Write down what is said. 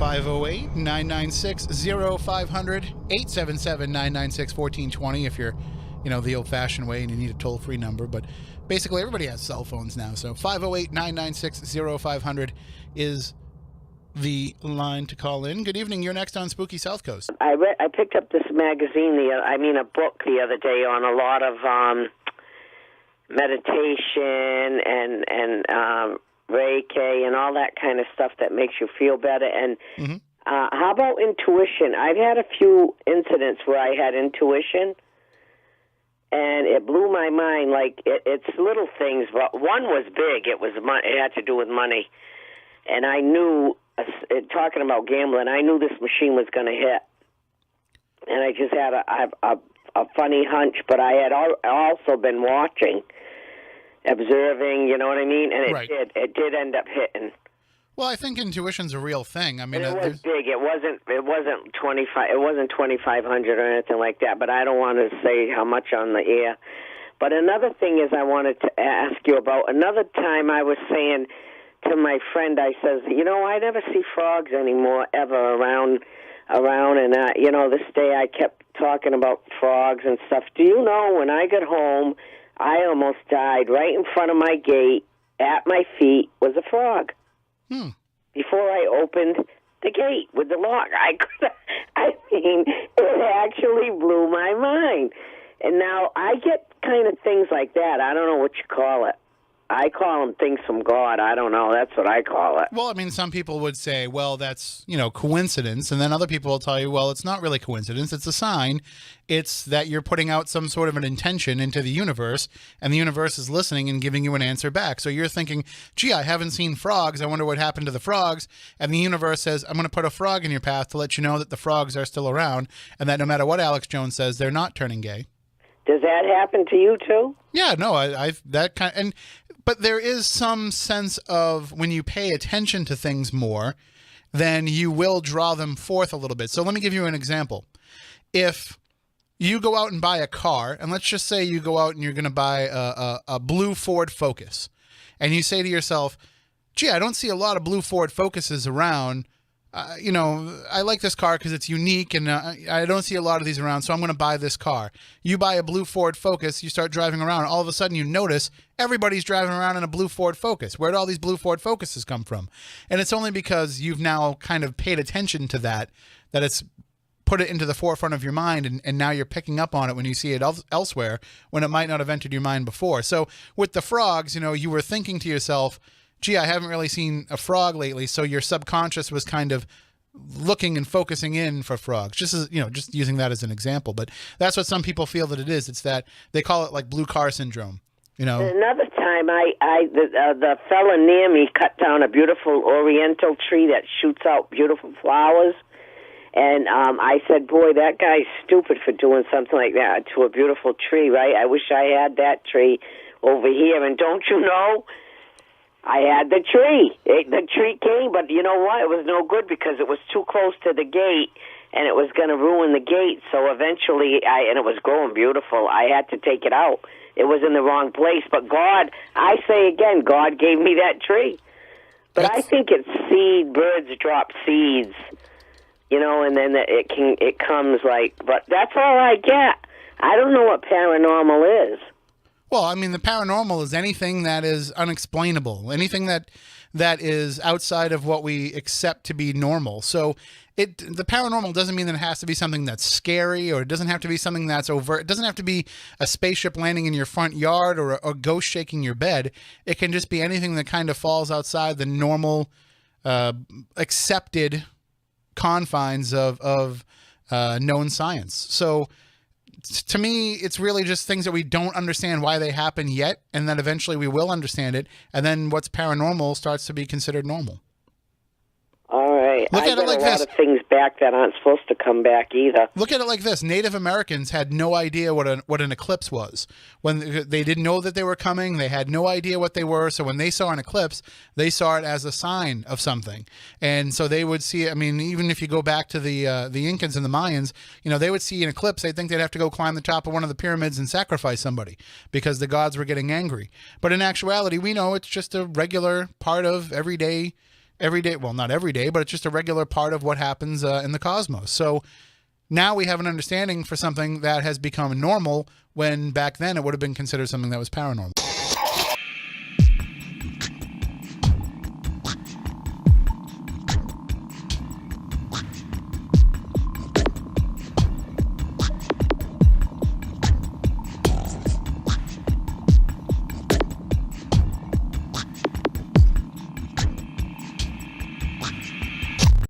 508-996-0500, 877-996-1420 if you're, the old-fashioned way and you need a toll-free number. But basically, everybody has cell phones now. So 508-996-0500 is the line to call in. Good evening. You're next on Spooky South Coast. I picked up this magazine, a book the other day on a lot of meditation and Reiki and all that kind of stuff that makes you feel better. And how about intuition? I've had a few incidents where I had intuition, and it blew my mind. Like, it's little things, but one was big. It was money. It had to do with money. And I knew, talking about gambling, I knew this machine was going to hit. And I just had a funny hunch, but I had also been watching, observing, you know what I mean? And it did end up hitting. Well, I think intuition's a real thing. I mean, it was big. It wasn't 25. It wasn't 2,500 or anything like that. But I don't want to say how much on the air. But another thing is, I wanted to ask you about. Another time, I was saying to my friend, I says, I never see frogs anymore ever around, and this day I kept talking about frogs and stuff. Do you know, when I got home, I almost died. Right in front of my gate, at my feet, was a frog. Before I opened the gate with the lock. It actually blew my mind. And now I get kind of things like that. I don't know what you call it. I call them things from God. I don't know. That's what I call it. Well, I mean, some people would say, well, that's, coincidence. And then other people will tell you, well, it's not really coincidence. It's a sign. It's that you're putting out some sort of an intention into the universe, and the universe is listening and giving you an answer back. So you're thinking, gee, I haven't seen frogs. I wonder what happened to the frogs. And the universe says, I'm going to put a frog in your path to let you know that the frogs are still around, and that no matter what Alex Jones says, they're not turning gay. Does that happen to you too? Yeah, no, but there is some sense of, when you pay attention to things more, then you will draw them forth a little bit. So let me give you an example. If you go out and buy a car, and let's just say you go out and you're going to buy a blue Ford Focus, and you say to yourself, gee, I don't see a lot of blue Ford Focuses around. I like this car because it's unique, and I don't see a lot of these around, so I'm going to buy this car. You buy a blue Ford Focus, you start driving around, all of a sudden you notice everybody's driving around in a blue Ford Focus. Where'd all these blue Ford Focuses come from? And it's only because you've now kind of paid attention to that it's put it into the forefront of your mind, and now you're picking up on it when you see it elsewhere, when it might not have entered your mind before. So with the frogs, you were thinking to yourself, gee, I haven't really seen a frog lately, so your subconscious was kind of looking and focusing in for frogs, just using that as an example. But that's what some people feel that it is. It's that they call it like blue car syndrome. Another time, the fella near me cut down a beautiful oriental tree that shoots out beautiful flowers, and I said, boy, that guy's stupid for doing something like that to a beautiful tree, right? I wish I had that tree over here. And don't you know, I had the tree. The tree came, but you know what? It was no good because it was too close to the gate, and it was going to ruin the gate. So eventually, and it was growing beautiful, I had to take it out. It was in the wrong place. But God, I say again, God gave me that tree. But I think it's seed. Birds drop seeds, and then it comes like. But that's all I get. I don't know what paranormal is. Well, I mean, the paranormal is anything that is unexplainable, anything that is outside of what we accept to be normal. So the paranormal doesn't mean that it has to be something that's scary, or it doesn't have to be something that's overt. It doesn't have to be a spaceship landing in your front yard or a ghost shaking your bed. It can just be anything that kind of falls outside the normal, accepted confines of known science. So to me, it's really just things that we don't understand why they happen yet, and then eventually we will understand it, and then what's paranormal starts to be considered normal. All right. Look at it like this. I get a lot of things back that aren't supposed to come back either. Look at it like this. Native Americans had no idea what an eclipse was. When they didn't know that they were coming, they had no idea what they were. So when they saw an eclipse, they saw it as a sign of something. And so they would see, I mean, even if you go back to the Incans and the Mayans, they would see an eclipse. They'd think they'd have to go climb the top of one of the pyramids and sacrifice somebody because the gods were getting angry. But in actuality, we know it's just a regular part of everyday every day. Well, not every day, but it's just a regular part of what happens in the cosmos. So now we have an understanding for something that has become normal when back then it would have been considered something that was paranormal.